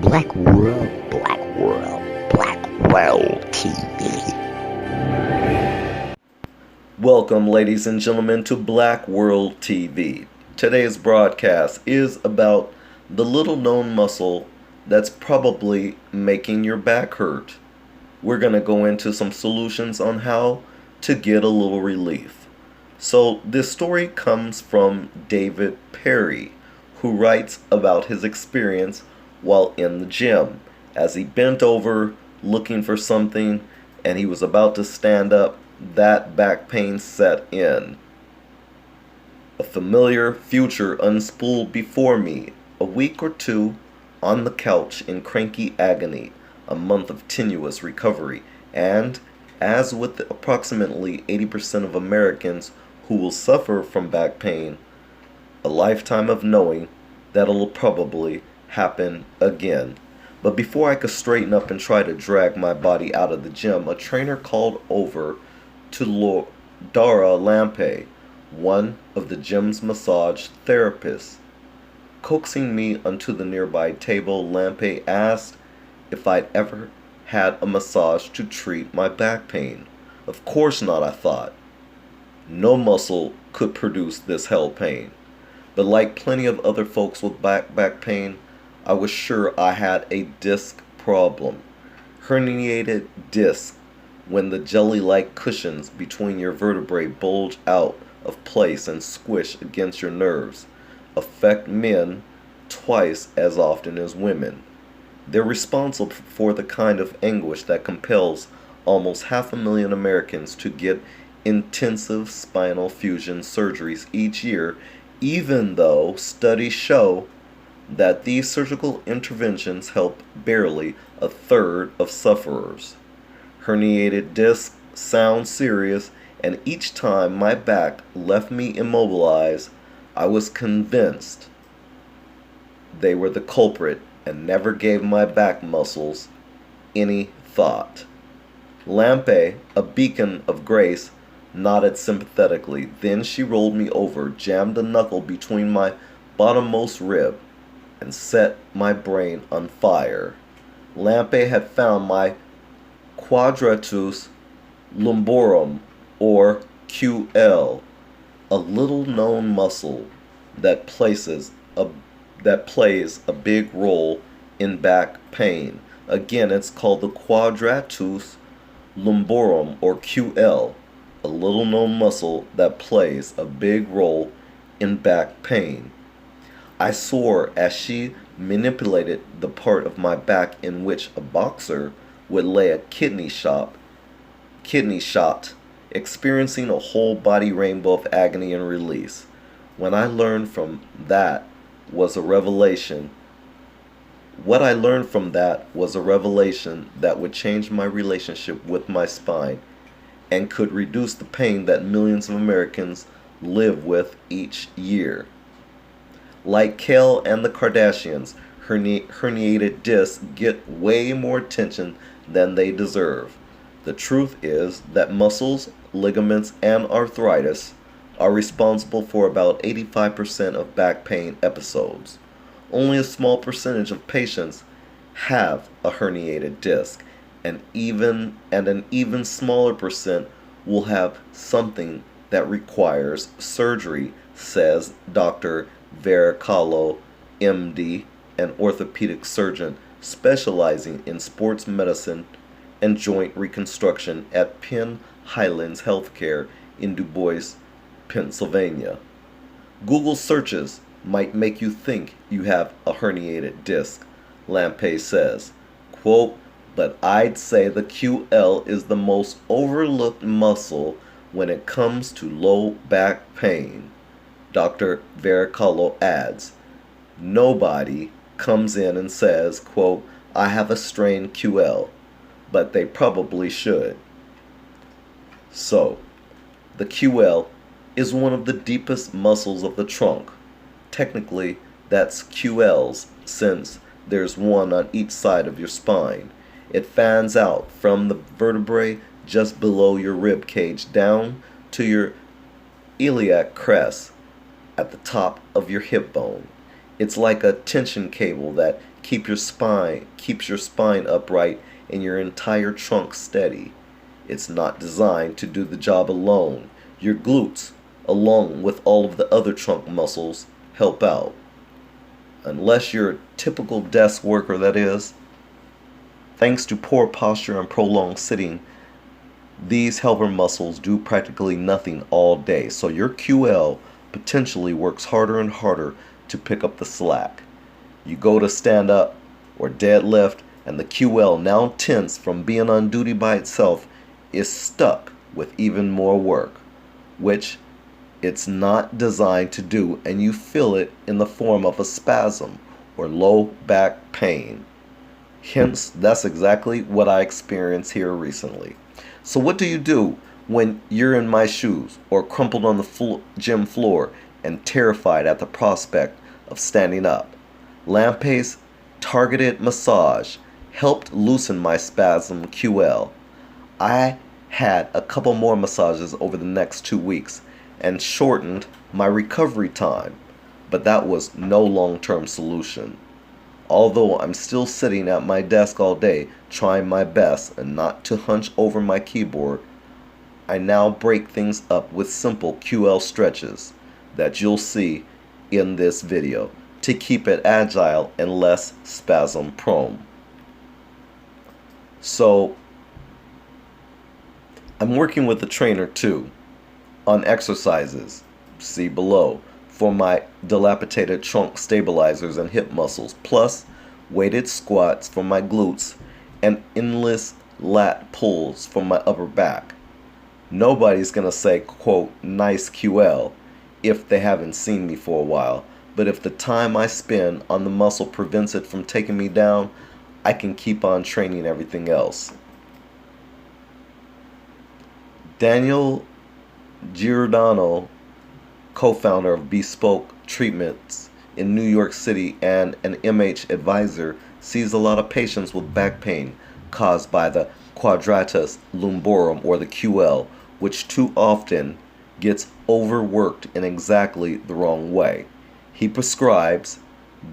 Black World, Black World, Black World TV. Welcome, ladies and gentlemen, to Black World TV. Today's broadcast is about the little known muscle that's probably making your back hurt. We're going to go into some solutions on how to get a little relief. So this story comes from David Perry, who writes about his experience while in the gym as he bent over looking for something and he was about to stand up. That back pain set in. A familiar future unspooled before me, a week or two on the couch in cranky agony, a month of tenuous recovery, and, as with approximately 80% of Americans who will suffer from back pain, a lifetime of knowing that it'll probably happen again. But before I could straighten up and try to drag my body out of the gym, a trainer called over to Dara Lampe, one of the gym's massage therapists. Coaxing me onto the nearby table, Lampe asked if I'd ever had a massage to treat my back pain. Of course not, I thought. No muscle could produce this hell pain. But like plenty of other folks with back pain, I was sure I had a disc problem. Herniated disc, when the jelly-like cushions between your vertebrae bulge out of place and squish against your nerves, affect men twice as often as women. They're responsible for the kind of anguish that compels almost 500,000 Americans to get intensive spinal fusion surgeries each year, even though studies show that these surgical interventions help barely a third of sufferers. Herniated discs sound serious, and each time my back left me immobilized, I was convinced they were the culprit and never gave my back muscles any thought. Lampe, a beacon of grace, nodded sympathetically. Then she rolled me over, jammed a knuckle between my bottommost rib, and set my brain on fire. Lampe had found my Quadratus Lumborum, or QL, a little known muscle that plays a big role in back pain. Again, it's called the Quadratus Lumborum, or QL, a little known muscle that plays a big role in back pain. I swore as she manipulated the part of my back in which a boxer would lay a kidney shot, experiencing a whole body rainbow of agony and release. What I learned from that was a revelation that would change my relationship with my spine and could reduce the pain that millions of Americans live with each year. Like Kel and the Kardashians, herniated discs get way more attention than they deserve. The truth is that muscles, ligaments, and arthritis are responsible for about 85% of back pain episodes. Only a small percentage of patients have a herniated disc, and an even smaller percent will have something that requires surgery, says Dr. Veracallo, MD, an orthopedic surgeon specializing in sports medicine and joint reconstruction at Penn Highlands Healthcare in Du Bois, Pennsylvania. Google searches might make you think you have a herniated disc, Lampe says. Quote, but I'd say the QL is the most overlooked muscle when it comes to low back pain. Dr. Veracallo adds, nobody comes in and says, quote, I have a strained QL, but they probably should. So, the QL is one of the deepest muscles of the trunk. Technically, that's QL's since there's one on each side of your spine. It fans out from the vertebrae just below your rib cage down to your iliac crest at the top of your hip bone. It's like a tension cable that keeps your spine upright and your entire trunk steady. It's not designed to do the job alone. Your glutes, along with all of the other trunk muscles, help out. Unless you're a typical desk worker, that is. Thanks to poor posture and prolonged sitting, these helper muscles do practically nothing all day, so your QL potentially works harder and harder to pick up the slack. You go to stand up or deadlift, and the QL, now tense from being on duty by itself, is stuck with even more work, which it's not designed to do, and you feel it in the form of a spasm or low back pain. Hence, that's exactly what I experienced here recently. So what do you do when you're in my shoes or crumpled on the gym floor and terrified at the prospect of standing up? Lampay's targeted massage helped loosen my spasm QL. I had a couple more massages over the next 2 weeks and shortened my recovery time, but that was no long-term solution. Although I'm still sitting at my desk all day trying my best and not to hunch over my keyboard, I now break things up with simple QL stretches that you'll see in this video to keep it agile and less spasm prone. So I'm working with a trainer too on exercises, see below, for my dilapidated trunk stabilizers and hip muscles, plus weighted squats for my glutes and endless lat pulls for my upper back. Nobody's gonna say, quote, nice QL if they haven't seen me for a while, but if the time I spend on the muscle prevents it from taking me down, I can keep on training everything else. Daniel Giordano, co-founder of Bespoke Treatments in New York City and an MH advisor, sees a lot of patients with back pain caused by the Quadratus Lumborum, or the QL, which too often gets overworked in exactly the wrong way. He prescribes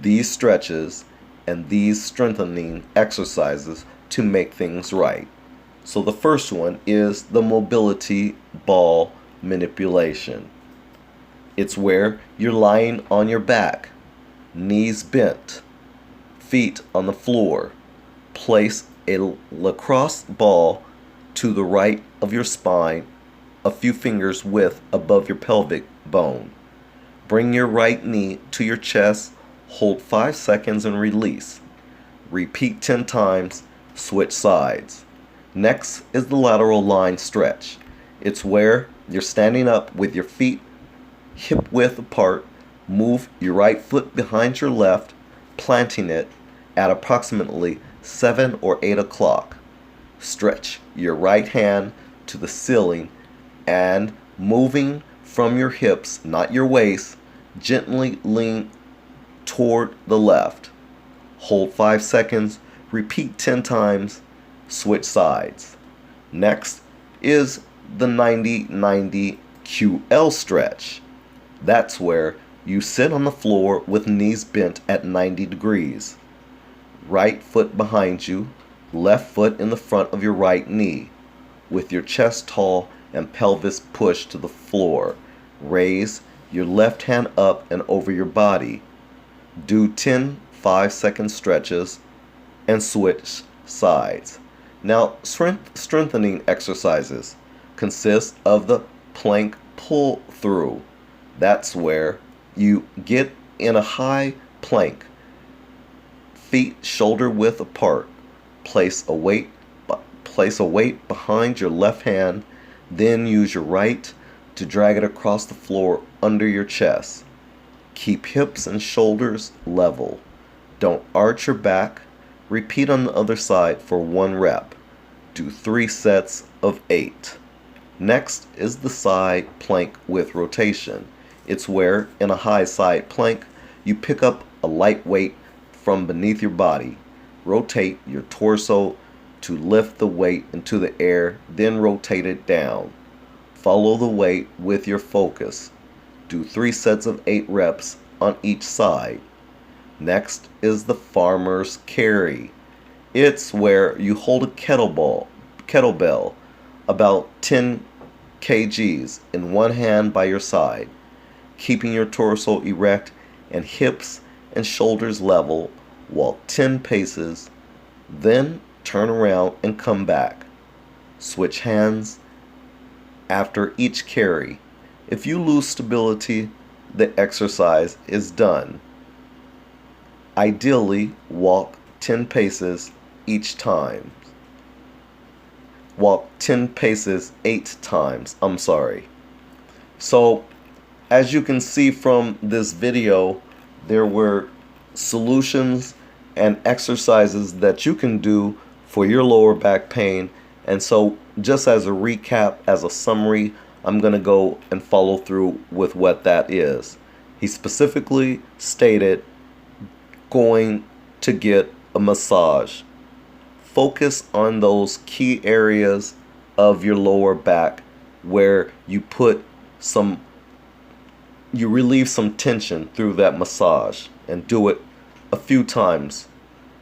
these stretches and these strengthening exercises to make things right. So the first one is the mobility ball manipulation. It's where you're lying on your back, knees bent, feet on the floor. Place a lacrosse ball to the right of your spine, a few fingers width above your pelvic bone. Bring your right knee to your chest, hold 5 seconds and release. Repeat 10 times, switch sides. Next is the lateral line stretch. It's where you're standing up with your feet hip width apart. Move your right foot behind your left, planting it at approximately 7 or 8 o'clock. Stretch your right hand to the ceiling and, moving from your hips, not your waist, gently lean toward the left. Hold 5 seconds, repeat 10 times, switch sides. Next is the 90-90 QL stretch. That's where you sit on the floor with knees bent at 90 degrees. Right foot behind you, left foot in the front of your right knee. With your chest tall and pelvis pushed to the floor, raise your left hand up and over your body. Do 10 5-second stretches and switch sides. Now, strengthening exercises consist of the plank pull through. That's where you get in a high plank, feet shoulder width apart. Place a weight behind your left hand, then use your right to drag it across the floor under your chest. Keep hips and shoulders level. Don't arch your back. Repeat on the other side for 1 rep. Do 3 sets of 8. Next is the side plank with rotation. It's where, in a high side plank, you pick up a light weight from beneath your body. Rotate your torso to lift the weight into the air, then rotate it down. Follow the weight with your focus. Do 3 sets of 8 reps on each side. Next is the farmer's carry. It's where you hold a kettlebell about 10 kgs in one hand by your side, keeping your torso erect and hips and shoulders level. Walk 10 paces, then turn around and come back. Switch hands after each carry. If you lose stability, the exercise is done. Ideally, walk 10 paces each time. Walk 10 paces 8 times. So, as you can see from this video, there were solutions and exercises that you can do for your lower back pain. And so, just as a recap, as a summary, I'm going to go and follow through with what that is. He specifically stated going to get a massage. Focus on those key areas of your lower back where you relieve some tension through that massage, and do it a few times.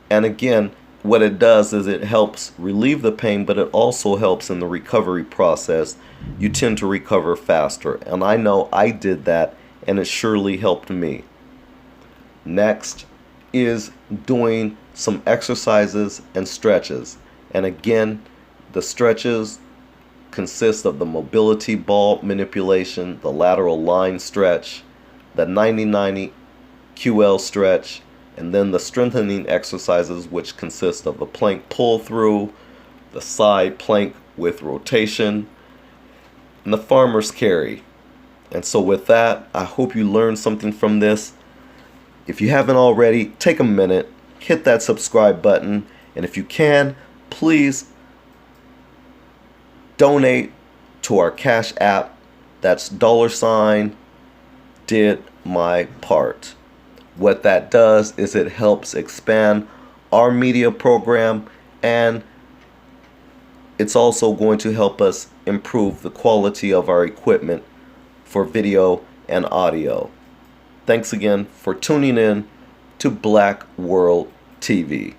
And again, what it does is it helps relieve the pain, but it also helps in the recovery process. You tend to recover faster, and I know I did that, and it surely helped me. Next is doing some exercises and stretches. And again, the stretches consist of the mobility ball manipulation, the lateral line stretch, the 90-90 QL stretch, and then the strengthening exercises, which consist of the plank pull through, the side plank with rotation, and the farmer's carry. And so with that, I hope you learned something from this. If you haven't already, take a minute, hit that subscribe button, and if you can, please donate to our Cash App. That's $did my part. What that does is it helps expand our media program, and it's also going to help us improve the quality of our equipment for video and audio. Thanks again for tuning in to Black World TV.